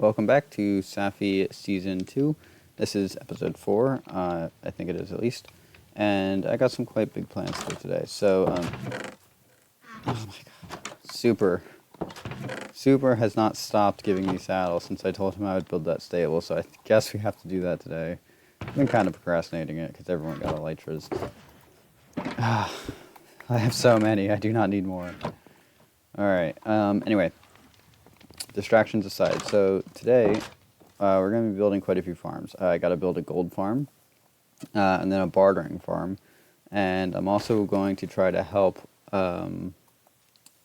welcome back to Saphy Season 2. This is Episode 4, I think it is at least. And I got some quite big plans for today. So, oh my god. Super has not stopped giving me saddles since I told him I would build that stable, so I guess we have to do that today. I've been kind of procrastinating it because everyone got elytras. I have so many, I do not need more. Alright, anyway. Distractions aside, so today we're going to be building quite a few farms. I got to build a gold farm, and then a bartering farm, and I'm also going to try to help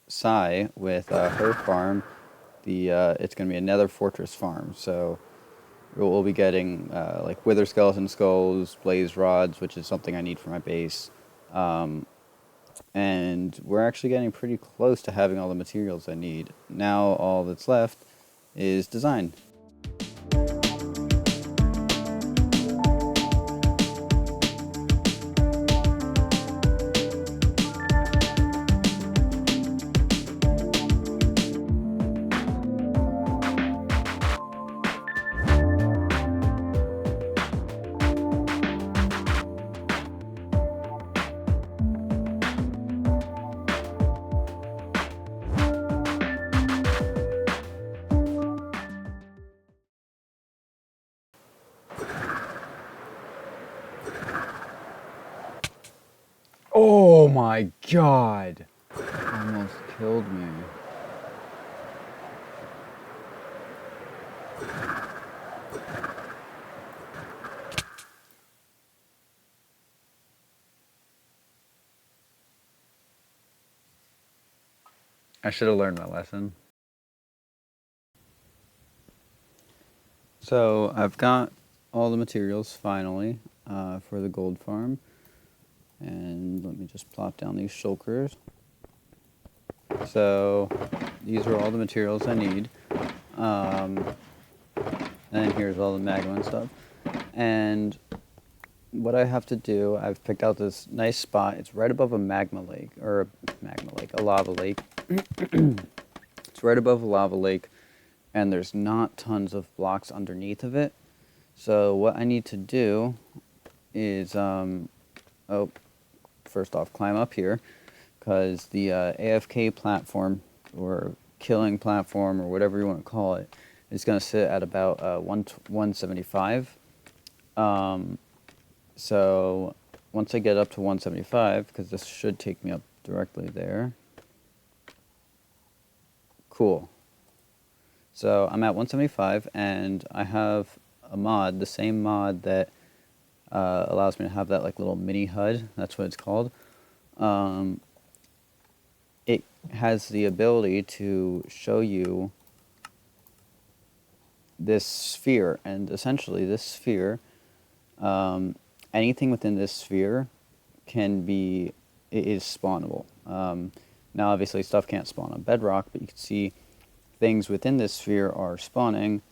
Sai with her farm. It's going to be a nether fortress farm, so we'll be getting like wither skeleton skulls, blaze rods, which is something I need for my base, and we're actually getting pretty close to having all the materials I need. Now all that's left is design. Oh my god! Almost killed me. I should have learned my lesson. So I've got all the materials finally for the gold farm. And let me just plop down these shulkers. So these are all the materials I need. And here's all the magma and stuff. And what I have to do, I've picked out this nice spot. It's right above a magma lake, or a lava lake. It's right above a lava lake, and there's not tons of blocks underneath of it. So what I need to do is, first off, climb up here, because the AFK platform, or killing platform, or whatever you want to call it, is going to sit at about 175. So once I get up to 175, because this should take me up directly there. Cool. So I'm at 175, and I have a mod, the same mod that allows me to have that like little mini HUD. That's what it's called. It has the ability to show you this sphere, and essentially this sphere, anything within this sphere is spawnable. Now obviously stuff can't spawn on bedrock, but you can see things within this sphere are spawning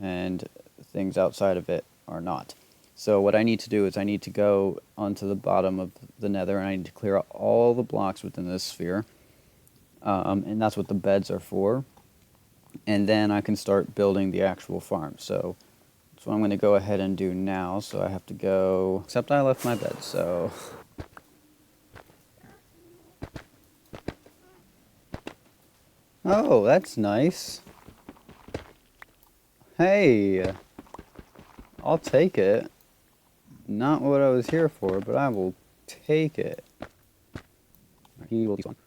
and things outside of it are not. So what I need to do is I need to go onto the bottom of the nether, and I need to clear out all the blocks within this sphere. And that's what the beds are for. And then I can start building the actual farm. So that's what I'm going to go ahead and do now. So I have to go, except I left my bed, so. Oh, that's nice. Hey, I'll take it. Not what I was here for, but I will take it. He will use one.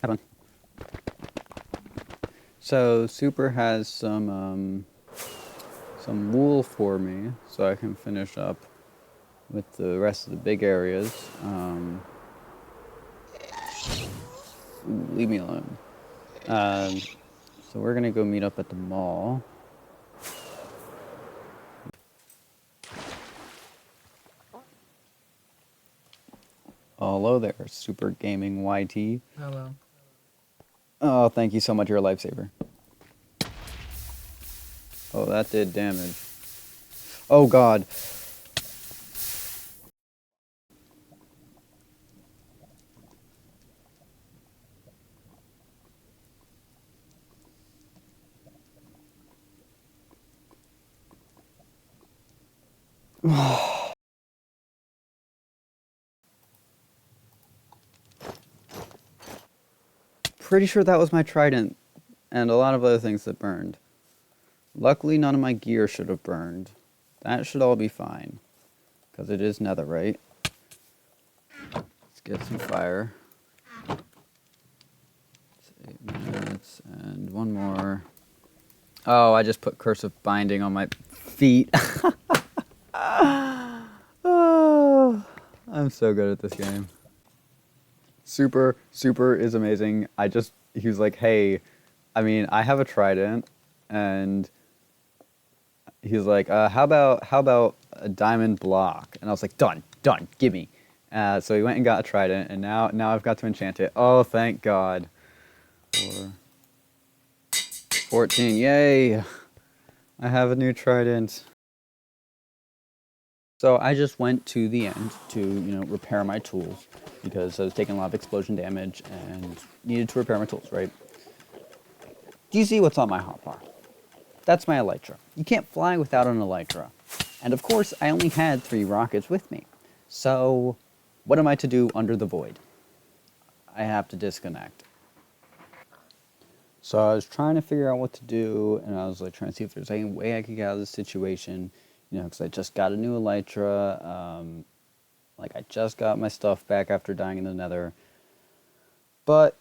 Have fun. So Super has some wool for me, so I can finish up with the rest of the big areas. Leave me alone. So we're gonna go meet up at the mall. Hello there, Super Gaming YT. Hello. Oh, thank you so much. You're a lifesaver. Oh, that did damage. Oh, God. Pretty sure that was my trident, and a lot of other things that burned. Luckily, none of my gear should have burned. That should all be fine, because it is netherite. Let's get some fire. It's 8 minutes, and one more. Oh, I just put cursive binding on my feet. Oh, I'm so good at this game. Super is amazing. He was like, hey, I mean, I have a trident, and he's like, how about a diamond block? And I was like, done, gimme. So he went and got a trident, and now I've got to enchant it. Oh, thank God. 14, yay! I have a new trident. So I just went to the end to, repair my tools because I was taking a lot of explosion damage and needed to repair my tools, right? Do you see what's on my hotbar? That's my elytra. You can't fly without an elytra. And of course, I only had 3 rockets with me. So what am I to do under the void? I have to disconnect. So I was trying to figure out what to do, and I was like trying to see if there's any way I could get out of this situation, because I just got a new elytra. Like I just got my stuff back after dying in the nether. But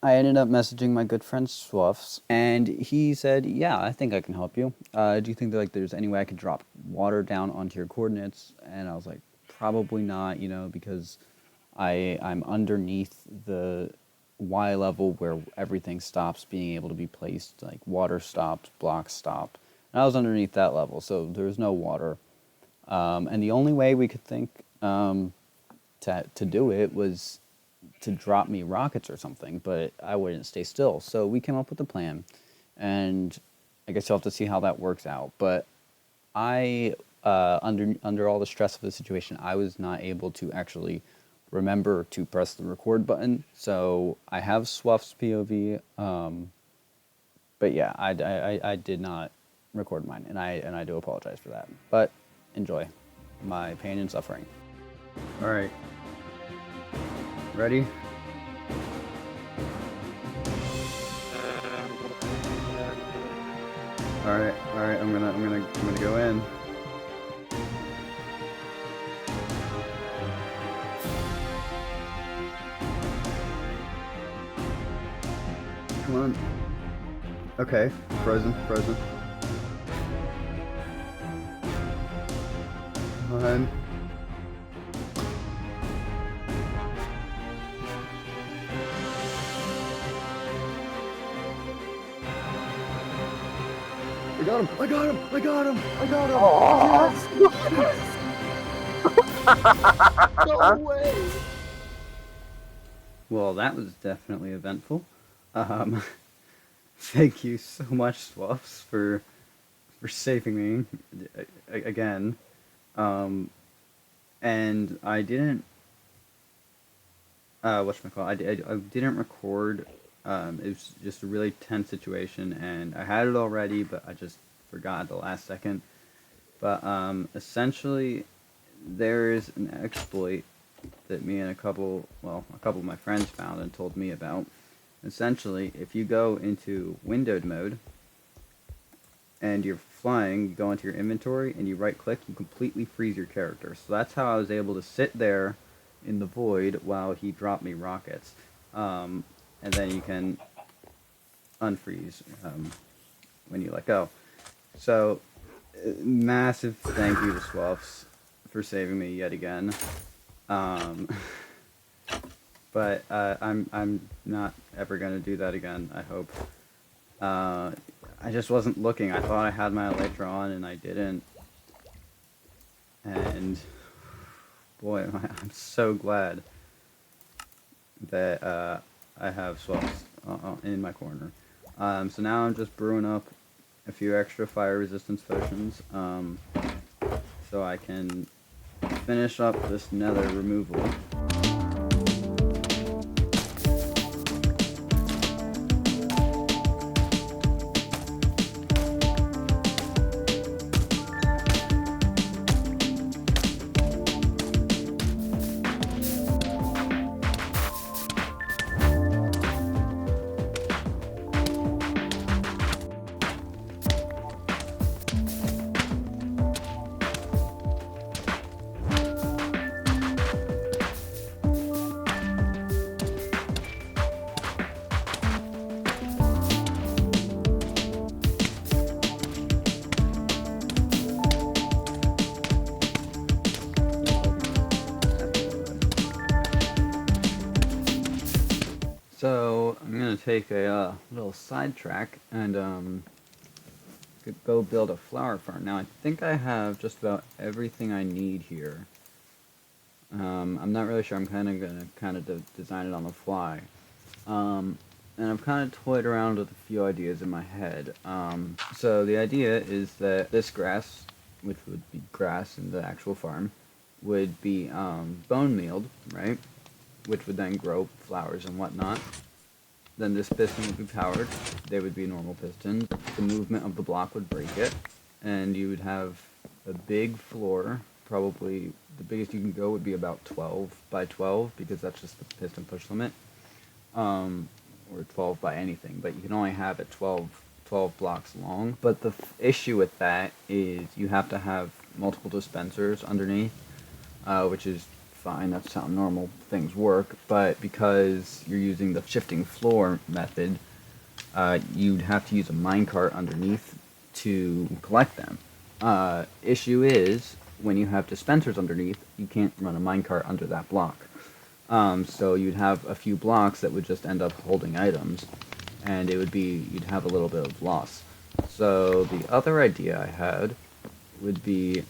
I ended up messaging my good friend Swuffs, and he said, yeah, I think I can help you. Do you think that there's any way I could drop water down onto your coordinates? And I was like, probably not, because I'm underneath the Y level where everything stops being able to be placed, like water stopped, blocks stopped. And I was underneath that level, so there was no water. And the only way we could think to do it was to drop me rockets or something, but I wouldn't stay still. So we came up with a plan, and I guess you'll have to see how that works out. But I, under all the stress of the situation, I was not able to actually remember to press the record button. So I have Swaff's POV, but yeah, I did not record mine, and I do apologize for that. But enjoy my pain and suffering. All right. Ready? All right. I'm gonna go in. Come on. Okay. Frozen. Come on. I got him! Oh. Yes! No way! Well, that was definitely eventful. Thank you so much, Swaffs, for saving me again. And I didn't I didn't record. It was just a really tense situation, and I had it already, but I just forgot at the last second. But essentially, there is an exploit that me and a couple of my friends found and told me about. Essentially, if you go into windowed mode and you're flying, you go into your inventory and you right click, you completely freeze your character. So that's how I was able to sit there in the void while he dropped me rockets. And then you can unfreeze when you let go. So, massive thank you to Swaffs for saving me yet again. But I'm not ever gonna do that again, I hope. I just wasn't looking. I thought I had my elytra on and I didn't. And boy, I'm so glad that I have Swaffs in my corner. So now I'm just brewing up a few extra fire resistance potions so I can finish up this nether removal. So I'm gonna take a little sidetrack and go build a flower farm. Now I think I have just about everything I need here. I'm not really sure. I'm gonna design it on the fly. And I've kind of toyed around with a few ideas in my head. So the idea is that this grass, which would be grass in the actual farm, would be bone mealed, right? Which would then grow flowers and whatnot. Then this piston would be powered. They would be normal pistons. The movement of the block would break it, and you would have a big floor. Probably the biggest you can go would be about 12 by 12, because that's just the piston push limit. Or 12 by anything, but you can only have it 12 blocks long. But the issue with that is you have to have multiple dispensers underneath, which is fine, that's how normal things work, but because you're using the shifting floor method, you'd have to use a minecart underneath to collect them. Issue is, when you have dispensers underneath, you can't run a minecart under that block. So you'd have a few blocks that would just end up holding items, and you'd have a little bit of loss. So the other idea I had would be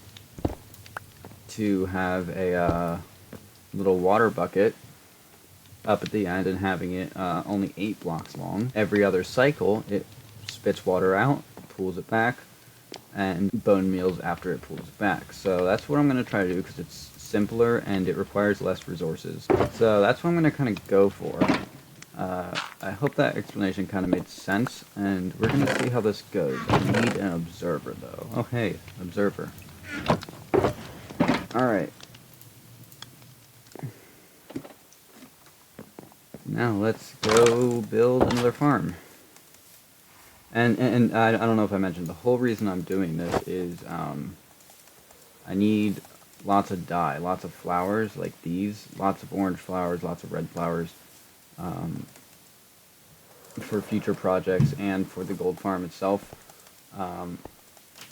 to have a little water bucket up at the end and having it only 8 blocks long. Every other cycle, it spits water out, pulls it back, and bone meals after it pulls it back. So that's what I'm going to try to do, because it's simpler and it requires less resources. So that's what I'm going to kind of go for. I hope that explanation kind of made sense, and we're going to see how this goes. I need an observer, though. Oh, hey, observer. Alright. Now let's go build another farm. And I don't know if I mentioned, the whole reason I'm doing this is I need lots of dye, lots of flowers like these, lots of orange flowers, lots of red flowers, for future projects and for the gold farm itself.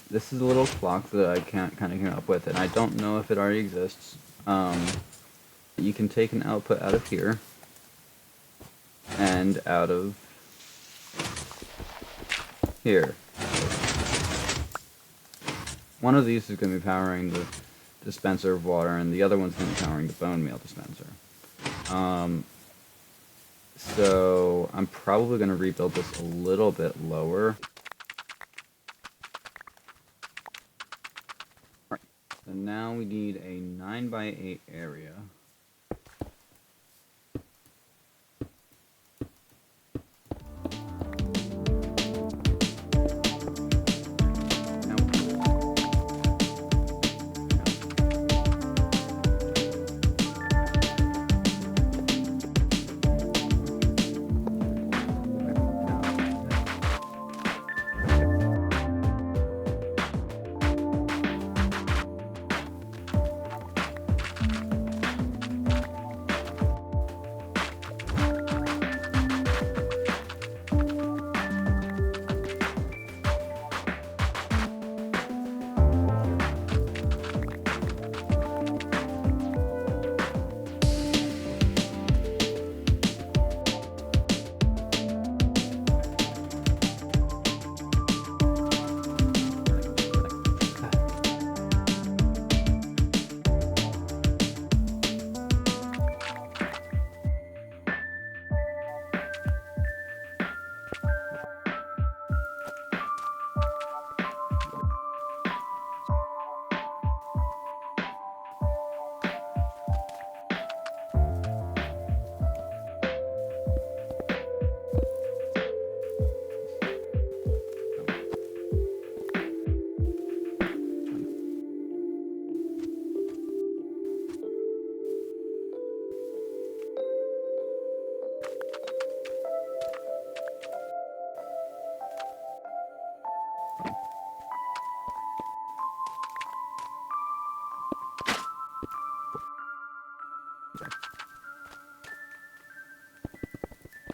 This is a little clock that I can't kind of came up with, and I don't know if it already exists. You can take an output out of here and out of here. One of these is going to be powering the dispenser of water, and the other one's going to be powering the bone meal dispenser. So I'm probably going to rebuild this a little bit lower. Alright, so now we need a 9 by 8 area.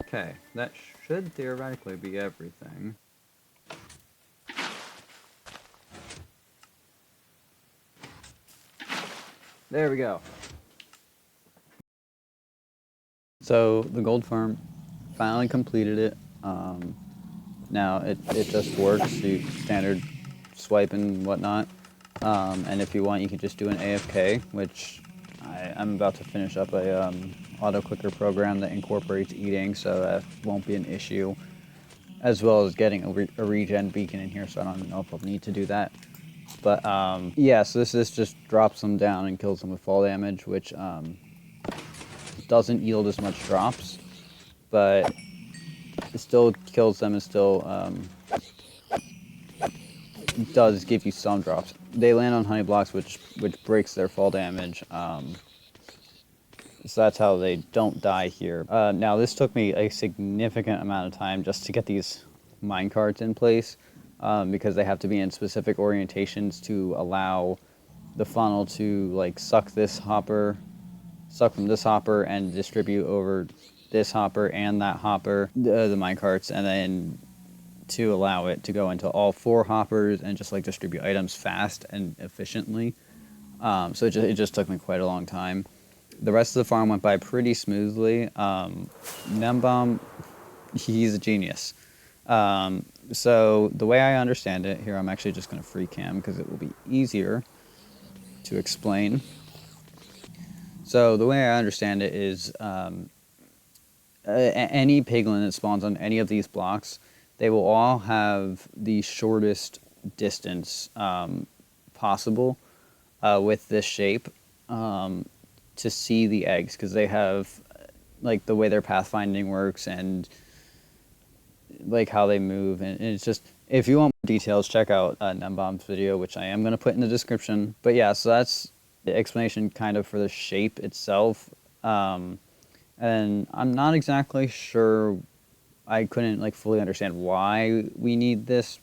Okay, that should theoretically be everything. There we go. So the gold farm finally completed it. Now it just works, so standard swipe and whatnot. And if you want, you can just do an AFK, which I'm about to finish up a auto clicker program that incorporates eating, so that won't be an issue. As well as getting a regen beacon in here, so I don't know if I'll need to do that. But yeah, so this just drops them down and kills them with fall damage, which doesn't yield as much drops, but it still kills them and still does give you some drops. They land on honey blocks, which breaks their fall damage. So that's how they don't die here. Now this took me a significant amount of time just to get these minecarts in place, because they have to be in specific orientations to allow the funnel to like suck from this hopper and distribute over this hopper and that hopper, the minecarts, and then to allow it to go into all 4 hoppers and just like distribute items fast and efficiently. So it just took me quite a long time. The rest of the farm went by pretty smoothly. Gnembon, he's a genius. So the way I understand it, here I'm actually just going to free cam because it will be easier to explain. So the way I understand it is any piglin that spawns on any of these blocks, they will all have the shortest distance possible with this shape to see the eggs, because they have like the way their pathfinding works and like how they move, and it's just, if you want more details, check out Gnembon's video, which I am going to put in the description. But yeah, so that's the explanation kind of for the shape itself. And I'm not exactly sure, I couldn't like fully understand why we need this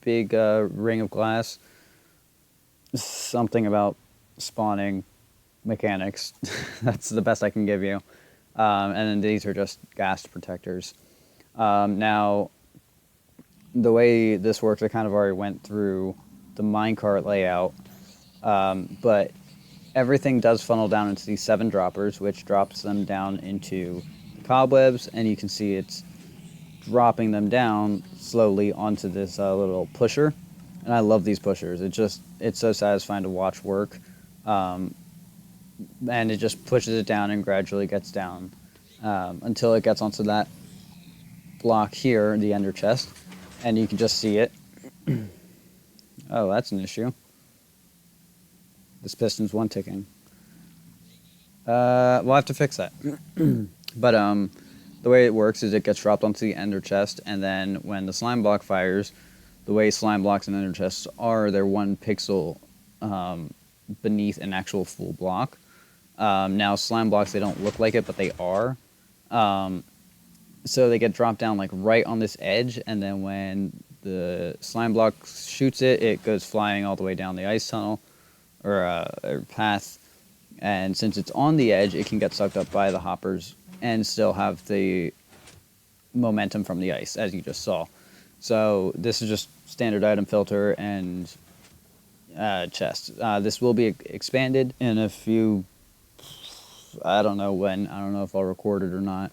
big ring of glass. Something about spawning mechanics. That's the best I can give you. And then these are just ghast protectors. Now, the way this works, I kind of already went through the minecart layout, but everything does funnel down into these 7 droppers, which drops them down into the cobwebs, and you can see it's dropping them down slowly onto this little pusher. And I love these pushers. It's so satisfying to watch work. And it just pushes it down and gradually gets down until it gets onto that block here, the ender chest, and you can just see it. Oh, that's an issue. This piston's one ticking. We'll have to fix that. But the way it works is it gets dropped onto the ender chest, and then when the slime block fires, the way slime blocks and ender chests are, they're 1 pixel beneath an actual full block. Now slime blocks, they don't look like it, but they are. So they get dropped down like right on this edge, and then when the slime block shoots it, it goes flying all the way down the ice tunnel or path. And since it's on the edge, it can get sucked up by the hoppers and still have the momentum from the ice, as you just saw. So this is just standard item filter and chest. This will be expanded in a few, I don't know when, I don't know if I'll record it or not.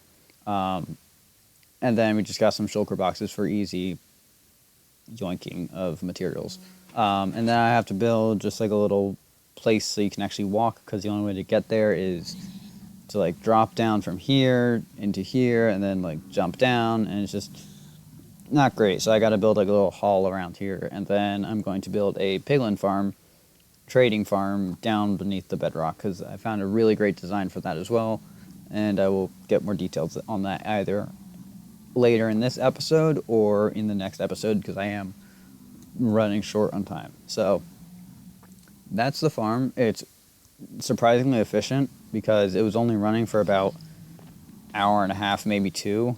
And then we just got some shulker boxes for easy yoinking of materials. And then I have to build just like a little place so you can actually walk, because the only way to get there is to like drop down from here into here and then like jump down, and it's just not great. So I got to build like a little hall around here, and then I'm going to build a piglin farm, trading farm down beneath the bedrock, because I found a really great design for that as well, and I will get more details on that either later in this episode or in the next episode, because I am running short on time. So that's the farm. It's surprisingly efficient because it was only running for about an hour and a half, maybe 2,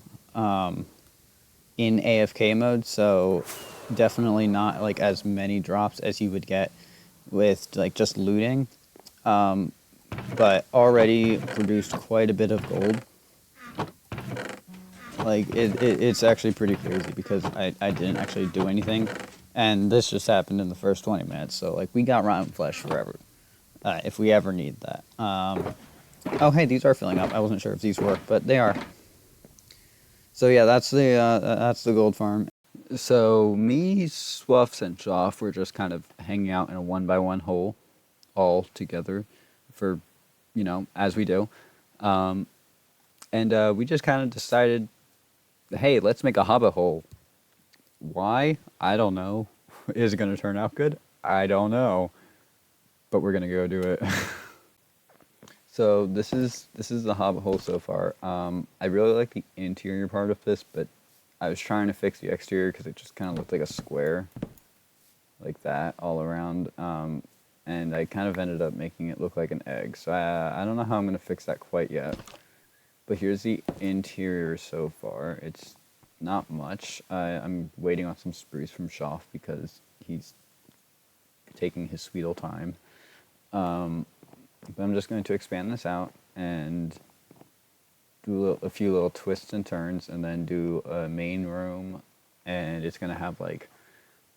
in AFK mode, so definitely not like as many drops as you would get with like just looting, but already produced quite a bit of gold. Like it's actually pretty crazy because I didn't actually do anything, and this just happened in the first 20 minutes. So like we got rotten flesh forever, if we ever need that. Oh hey, these are filling up. I wasn't sure if these work, but they are. So yeah, that's the gold farm. So me, Swuffs, and Joff were just kind of hanging out in a 1 by 1 hole, all together, for, as we do, and we just kind of decided, hey, let's make a hobbit hole. Why? I don't know. Is it gonna turn out good? I don't know, but we're gonna go do it. So this is the hobbit hole so far. I really like the interior part of this, but I was trying to fix the exterior because it just kind of looked like a square, like that all around. And I kind of ended up making it look like an egg. So I don't know how I'm gonna fix that quite yet. But here's the interior so far. It's not much. I'm waiting on some spruce from Schaff because he's taking his sweet old time. But I'm just going to expand this out and do a few little twists and turns, and then do a main room, and it's going to have like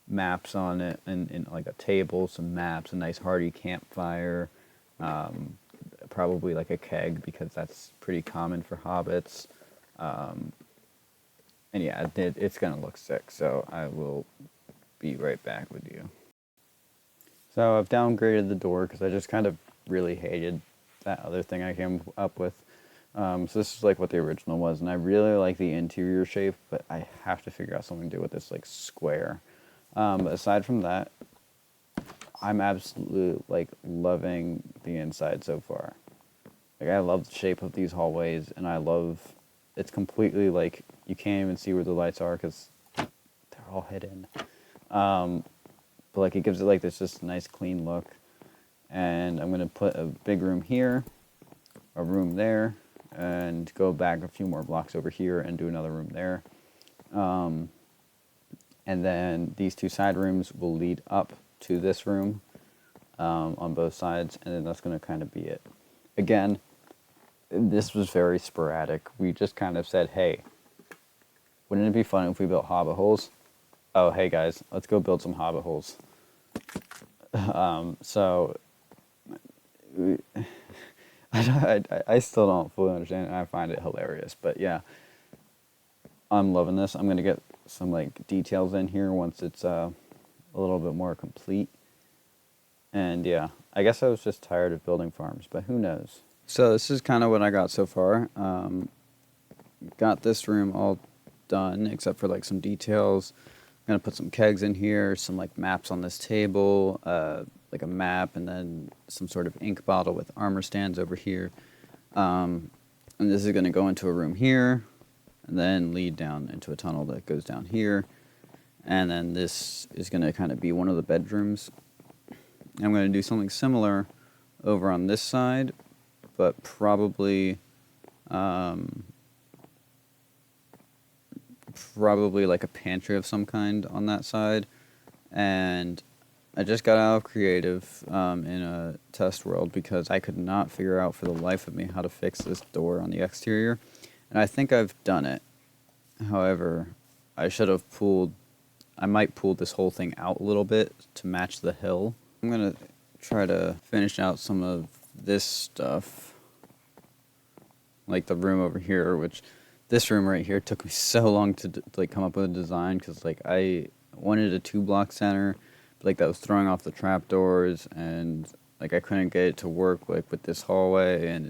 maps on it, and like a table, some maps, a nice hearty campfire, probably like a keg because that's pretty common for hobbits. And yeah, it's going to look sick, so I will be right back with you. So I've downgraded the door because I just kind of really hated that other thing I came up with. So this is like what the original was, and I really like the interior shape, but I have to figure out something to do with this like square. But aside from that, I'm absolutely like loving the inside so far. Like I love the shape of these hallways, and I love it's completely like you can't even see where the lights are because they're all hidden. But like it gives it like this just nice clean look. And I'm gonna put a big room here, a room there, and go back a few more blocks over here and do another room there. And then these two side rooms will lead up to this room on both sides, and then that's gonna kind of be it. Again, this was very sporadic. We just kind of said, hey, wouldn't it be fun if we built hobbit holes? Oh, hey guys, let's go build some hobbit holes. So I still don't fully understand it, and I find it hilarious. But yeah, I'm loving this. I'm going to get some like details in here once it's a little bit more complete. And yeah, I guess I was just tired of building farms, but who knows? So this is kind of what I got so far. Got this room all done except for like some details. I'm going to put some kegs in here, some like maps on this table, like a map, and then some sort of ink bottle with armor stands over here. And this is going to go into a room here, and then lead down into a tunnel that goes down here. And then this is going to kind of be one of the bedrooms. I'm going to do something similar over on this side, but probably like a pantry of some kind on that side. And I just got out of creative in a test world because I could not figure out for the life of me how to fix this door on the exterior, and I think I've done it. However, I might pull this whole thing out a little bit to match the hill. I'm gonna try to finish out some of this stuff, like the room over here, which this room right here took me so long to like come up with a design because like I wanted a 2-block center, but like that was throwing off the trapdoors, and like I couldn't get it to work like with this hallway, and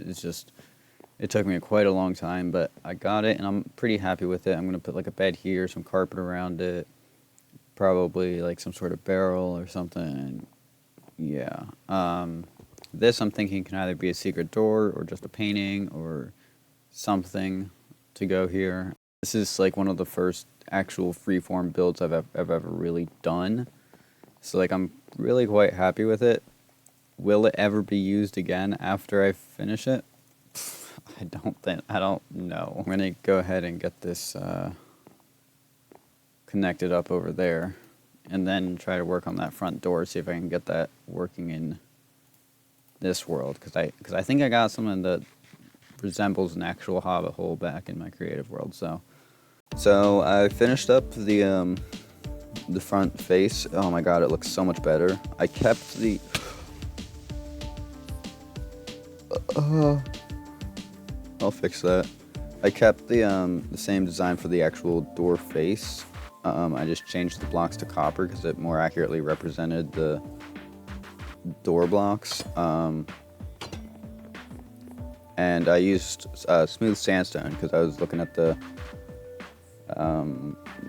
it took me quite a long time, but I got it and I'm pretty happy with it. I'm gonna put like a bed here, some carpet around it, probably like some sort of barrel or something. And yeah, this I'm thinking can either be a secret door or just a painting or something to go here. This is like one of the first actual freeform builds I've ever really done, so like I'm really quite happy with it. Will it ever be used again after I finish it? I don't know. I'm gonna go ahead and get this connected up over there, and then try to work on that front door, see if I can get that working in this world, because I think I got something that resembles an actual hobbit hole back in my creative world. So I finished up the front face. Oh my god, it looks so much better. I kept the I'll fix that. I kept the same design for the actual door face. I just changed the blocks to copper because it more accurately represented the door blocks. And I used smooth sandstone because I was looking at the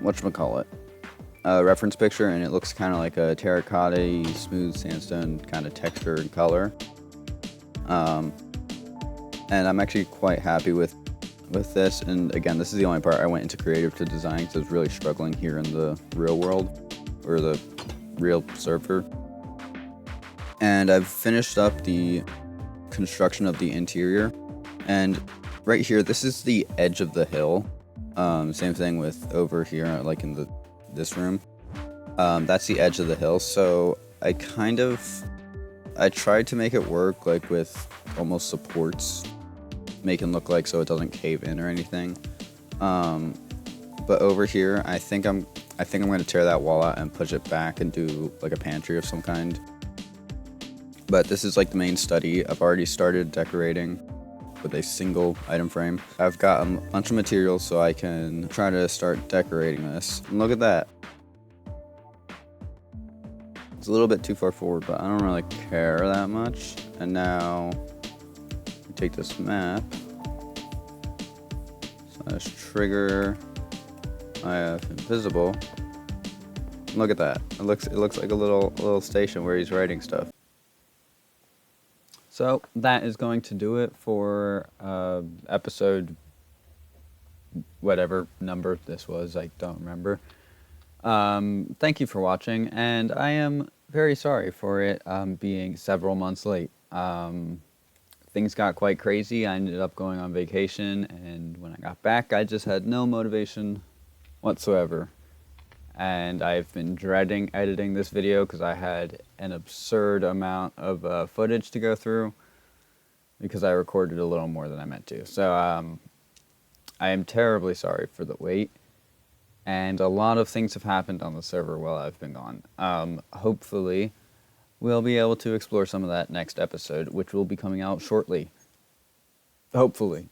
whatchamacallit, reference picture, and it looks kind of like a terracotta smooth sandstone kind of texture and color. And I'm actually quite happy with this. And again, this is the only part I went into creative to design because I was really struggling here in the real world or the real server. And I've finished up the construction of the interior, and right here, this is the edge of the hill. Same thing with over here, like in this room. That's the edge of the hill. So I tried to make it work like with almost supports, make it look like so it doesn't cave in or anything. But over here, I think I'm going to tear that wall out and push it back and do like a pantry of some kind. But this is like the main study. I've already started decorating with a single item frame. I've got a bunch of materials so I can try to start decorating this. And look at that. It's a little bit too far forward, but I don't really care that much. And now we take this map, / trigger IF invisible. Look at that. It looks like a little station where he's writing stuff. So that is going to do it for episode whatever number this was. I don't remember. Thank you for watching, and I am very sorry for it being several months late. Things got quite crazy. I ended up going on vacation, and when I got back, I just had no motivation whatsoever. And I've been dreading editing this video because I had an absurd amount of footage to go through because I recorded a little more than I meant to. So I am terribly sorry for the wait. And a lot of things have happened on the server while I've been gone. Hopefully, we'll be able to explore some of that next episode, which will be coming out shortly. Hopefully.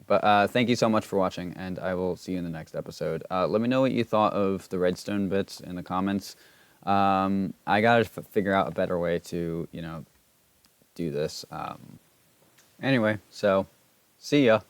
But thank you so much for watching, and I will see you in the next episode. Let me know what you thought of the redstone bits in the comments. I gotta figure out a better way to, do this. Anyway, so, see ya.